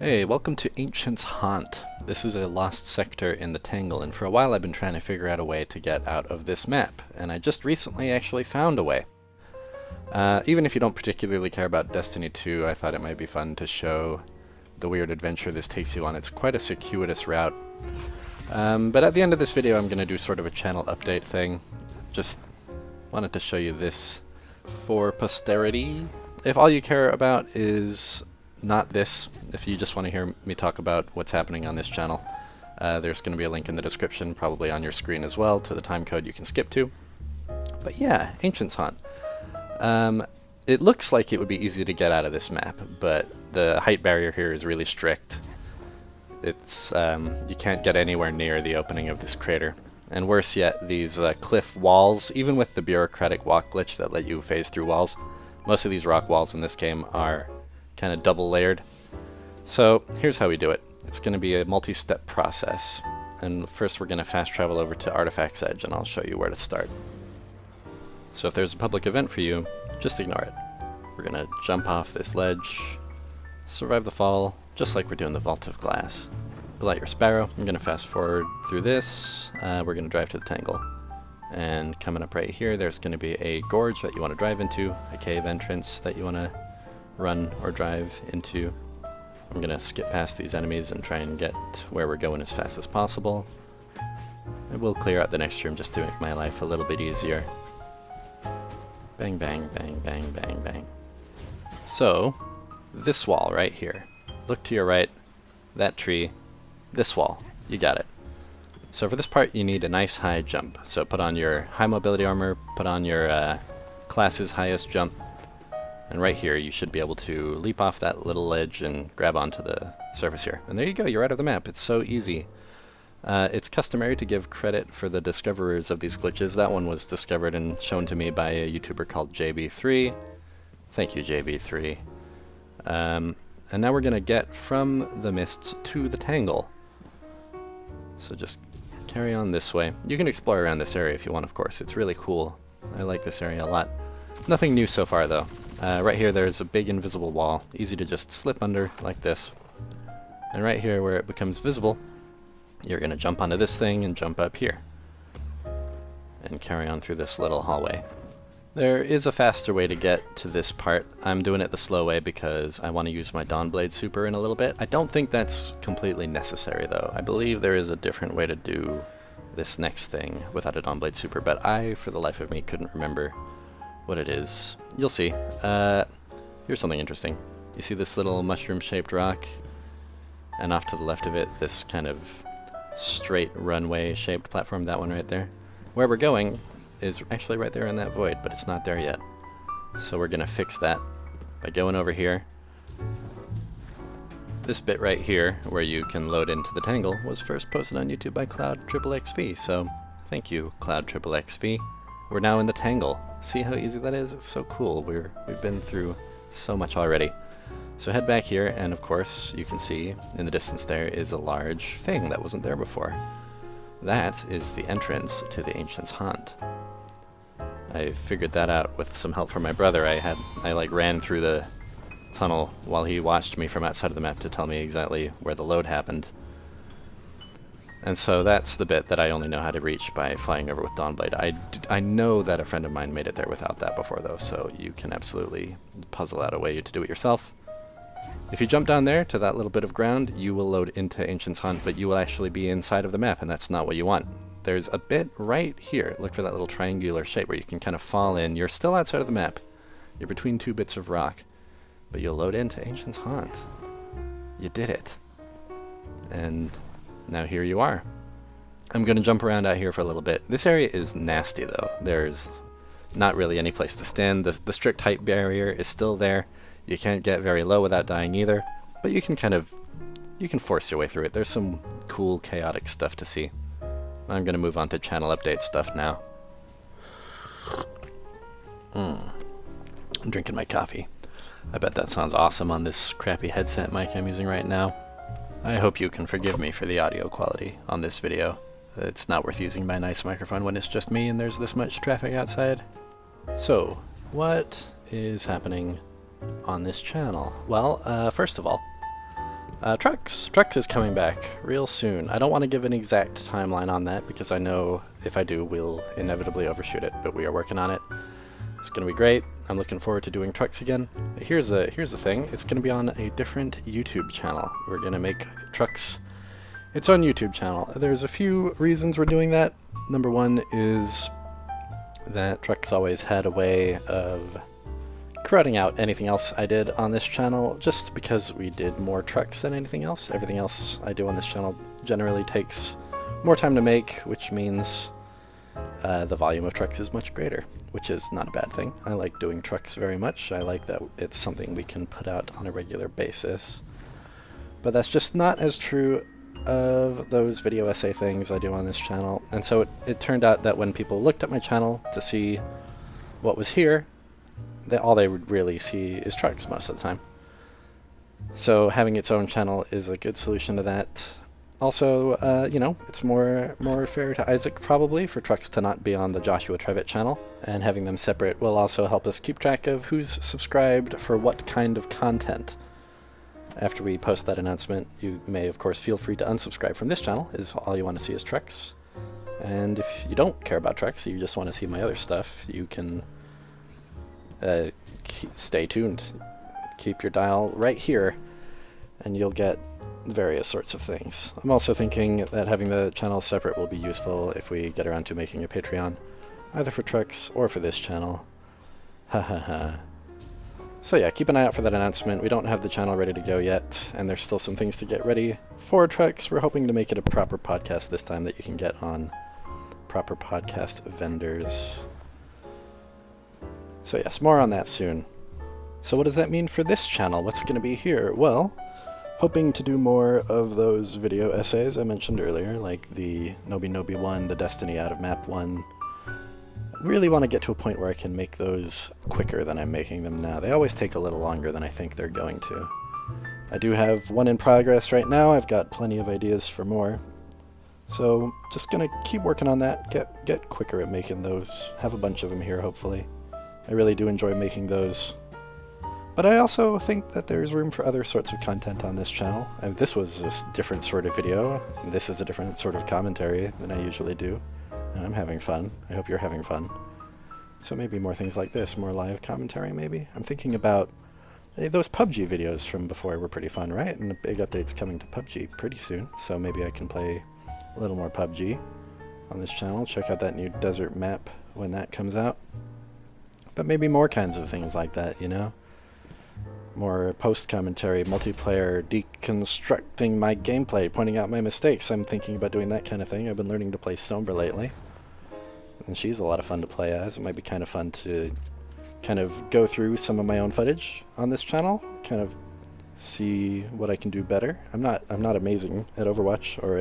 Hey, welcome to Ancient's Haunt. This is a lost sector in the Tangle, and for a while I've been trying to figure out a way to get out of this map, and I just recently actually found a way. Even if you don't particularly care about Destiny 2, I thought it might be fun to show the weird adventure this takes you on. It's quite a circuitous route. But at the end of this video I'm going to do sort of a channel update thing. Just wanted to show you this for posterity. If all you care about is not this, if you just want to hear me talk about what's happening on this channel, there's going to be a link in the description, probably on your screen as well, to the timecode you can skip to. But yeah, Ancient's Haunt. It looks like it would be easy to get out of this map, but the height barrier here is really strict. It's you can't get anywhere near the opening of this crater. And worse yet, these cliff walls, even with the bureaucratic walk glitch that let you phase through walls, most of these rock walls in this game are kind of double layered. So here's how we do it. It's going to be a multi-step process. And first we're going to fast travel over to Artifact's Edge, and I'll show you where to start. So if there's a public event for you, just ignore it. We're going to jump off this ledge, survive the fall, just like we're doing the Vault of Glass. Pull out your Sparrow. I'm going to fast forward through this. We're going to drive to the Tangle. And coming up right here, there's going to be a gorge that you want to drive into, a cave entrance that you want to run or drive into. I'm going to skip past these enemies and try and get where we're going as fast as possible. I will clear out the next room just to make my life a little bit easier. Bang, bang, bang, bang, bang, bang. So, this wall right here. Look to your right, that tree, this wall. You got it. So for this part you need a nice high jump. So put on your high mobility armor, put on your class's highest jump, and right here you should be able to leap off that little ledge and grab onto the surface here. And there you go, you're out of the map. It's so easy. It's customary to give credit for the discoverers of these glitches. That one was discovered and shown to me by a YouTuber called JB3. Thank you, JB3. And now we're going to get from the mists to the Tangle. So just carry on this way. You can explore around this area if you want, of course. It's really cool. I like this area a lot. Nothing new so far, though. Right here there's a big invisible wall. Easy to just slip under like this. And right here where it becomes visible, you're going to jump onto this thing and jump up here. And carry on through this little hallway. There is a faster way to get to this part. I'm doing it the slow way because I want to use my Dawnblade super in a little bit. I don't think that's completely necessary though. I believe there is a different way to do this next thing without a Dawnblade super, but I, for the life of me, couldn't remember what it is. You'll see. Here's something interesting. You see this little mushroom-shaped rock? And off to the left of it, this kind of straight runway-shaped platform, that one right there. Where we're going is actually right there in that void, but it's not there yet. So we're gonna fix that by going over here. This bit right here, where you can load into the Tangle, was first posted on YouTube by Cloud_XXV, so thank you, Cloud_XXV. We're now in the Tangle. See how easy that is? It's so cool. We've been through so much already. So head back here, and of course, you can see in the distance there is a large thing that wasn't there before. That is the entrance to the Ancient's Haunt. I figured that out with some help from my brother. I like ran through the tunnel while he watched me from outside of the map to tell me exactly where the load happened. And so that's the bit that I only know how to reach by flying over with Dawnblade. I know that a friend of mine made it there without that before though, so you can absolutely puzzle out a way to do it yourself. If you jump down there to that little bit of ground, you will load into Ancient's Haunt, but you will actually be inside of the map, and that's not what you want. There's a bit right here. Look for that little triangular shape where you can kind of fall in. You're still outside of the map. You're between two bits of rock, but you'll load into Ancient's Haunt. You did it. And now here you are. I'm going to jump around out here for a little bit. This area is nasty though. There's not really any place to stand. The strict height barrier is still there. You can't get very low without dying either, but you can force your way through it. There's some cool chaotic stuff to see. I'm going to move on to channel update stuff now. I'm drinking my coffee. I bet that sounds awesome on this crappy headset mic I'm using right now. I hope you can forgive me for the audio quality on this video. It's not worth using my nice microphone when it's just me and there's this much traffic outside. So, what is happening on this channel? Well, first of all, Trucks. Trucks is coming back real soon. I don't want to give an exact timeline on that because I know if I do, we'll inevitably overshoot it, but we are working on it. It's going to be great. I'm looking forward to doing trucks again. Here's the thing. It's going to be on a different YouTube channel. We're going to make trucks its own YouTube channel. There's a few reasons we're doing that. Number one is that trucks always had a way of crowding out anything else I did on this channel, just because we did more trucks than anything else. Everything else I do on this channel generally takes more time to make, which means the volume of trucks is much greater, which is not a bad thing. I like doing trucks very much. I like that it's something we can put out on a regular basis. But that's just not as true of those video essay things I do on this channel. And so it turned out that when people looked at my channel to see what was here, all they would really see is trucks most of the time. So having its own channel is a good solution to that. Also, you know, it's more fair to Isaac probably for trucks to not be on the Joshua Trevett channel, and having them separate will also help us keep track of who's subscribed for what kind of content. After we post that announcement, you may of course feel free to unsubscribe from this channel if all you want to see is trucks. And if you don't care about trucks, you just want to see my other stuff, you can stay tuned. Keep your dial right here and you'll get various sorts of things. I'm also thinking that having the channels separate will be useful if we get around to making a Patreon, either for trucks or for this channel. Ha ha ha. So yeah, keep an eye out for that announcement. We don't have the channel ready to go yet, and there's still some things to get ready for trucks. We're hoping to make it a proper podcast this time that you can get on proper podcast vendors. So yes, more on that soon. So what does that mean for this channel? What's going to be here? Well, hoping to do more of those video essays I mentioned earlier, like the Nobi Nobi one, the Destiny out of map one. Really want to get to a point where I can make those quicker than I'm making them now. They always take a little longer than I think they're going to. I do have one in progress right now. I've got plenty of ideas for more. So just gonna keep working on that, get quicker at making those. Have a bunch of them here, hopefully. I really do enjoy making those. But I also think that there's room for other sorts of content on this channel. And this was a different sort of video. This is a different sort of commentary than I usually do. And I'm having fun. I hope you're having fun. So maybe more things like this, more live commentary maybe. I'm thinking about those PUBG videos from before were pretty fun, right? And the big update's coming to PUBG pretty soon. So maybe I can play a little more PUBG on this channel. Check out that new desert map when that comes out. But maybe more kinds of things like that, you know? More post-commentary, multiplayer, deconstructing my gameplay, pointing out my mistakes. I'm thinking about doing that kind of thing. I've been learning to play Sombra lately. And she's a lot of fun to play as. It might be kind of fun to kind of go through some of my own footage on this channel, kind of see what I can do better. I'm not amazing at Overwatch or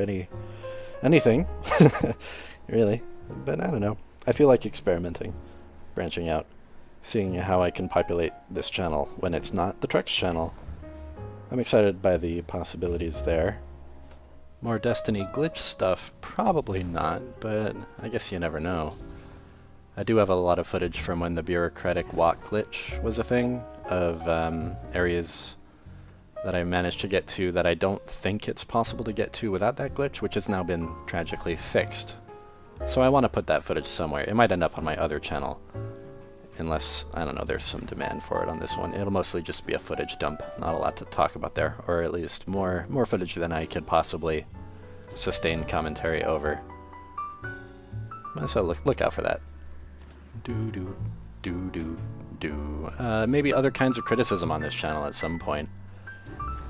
anything, really. But I don't know. I feel like experimenting, branching out, seeing how I can populate this channel when it's not the Trucks channel. I'm excited by the possibilities there. More Destiny glitch stuff? Probably not, but I guess you never know. I do have a lot of footage from when the bureaucratic walk glitch was a thing, of areas that I managed to get to that I don't think it's possible to get to without that glitch, which has now been tragically fixed. So I want to put that footage somewhere. It might end up on my other channel. Unless, I don't know, there's some demand for it on this one. It'll mostly just be a footage dump, not a lot to talk about there, or at least more footage than I could possibly sustain commentary over. So look out for that. Maybe other kinds of criticism on this channel at some point.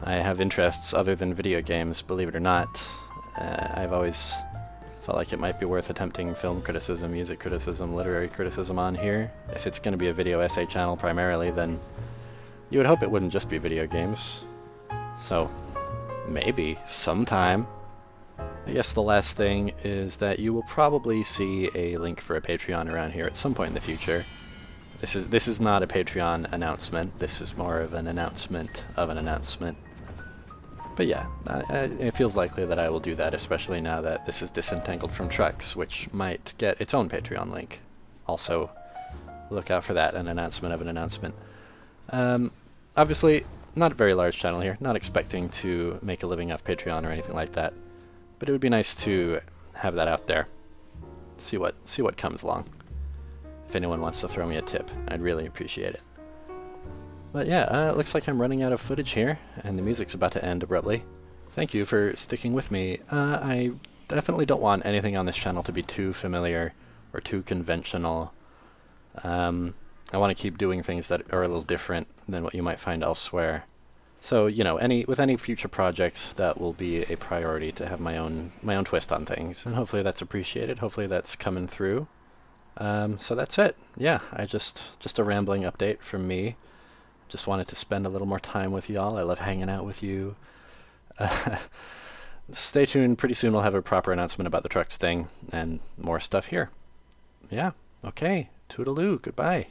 I have interests other than video games, believe it or not. I've always felt like it might be worth attempting film criticism, music criticism, literary criticism on here. If it's going to be a video essay channel primarily, then you would hope it wouldn't just be video games. So, maybe, sometime. I guess the last thing is that you will probably see a link for a Patreon around here at some point in the future. This is not a Patreon announcement, this is more of an announcement of an announcement. But yeah, it feels likely that I will do that, especially now that this is disentangled from Trucks, which might get its own Patreon link. Also, look out for that, an announcement of an announcement. Obviously, not a very large channel here, not expecting to make a living off Patreon or anything like that, but it would be nice to have that out there. See what comes along. If anyone wants to throw me a tip, I'd really appreciate it. But yeah, it looks like I'm running out of footage here, and the music's about to end abruptly. Thank you for sticking with me. I definitely don't want anything on this channel to be too familiar or too conventional. I want to keep doing things that are a little different than what you might find elsewhere. So, you know, with any future projects, that will be a priority, to have my own twist on things, and hopefully that's appreciated. Hopefully that's coming through. So that's it. Yeah, just a rambling update from me. Just wanted to spend a little more time with y'all. I love hanging out with you. Stay tuned. Pretty soon we'll have a proper announcement about the trucks thing and more stuff here. Yeah. Okay. Toodaloo. Goodbye.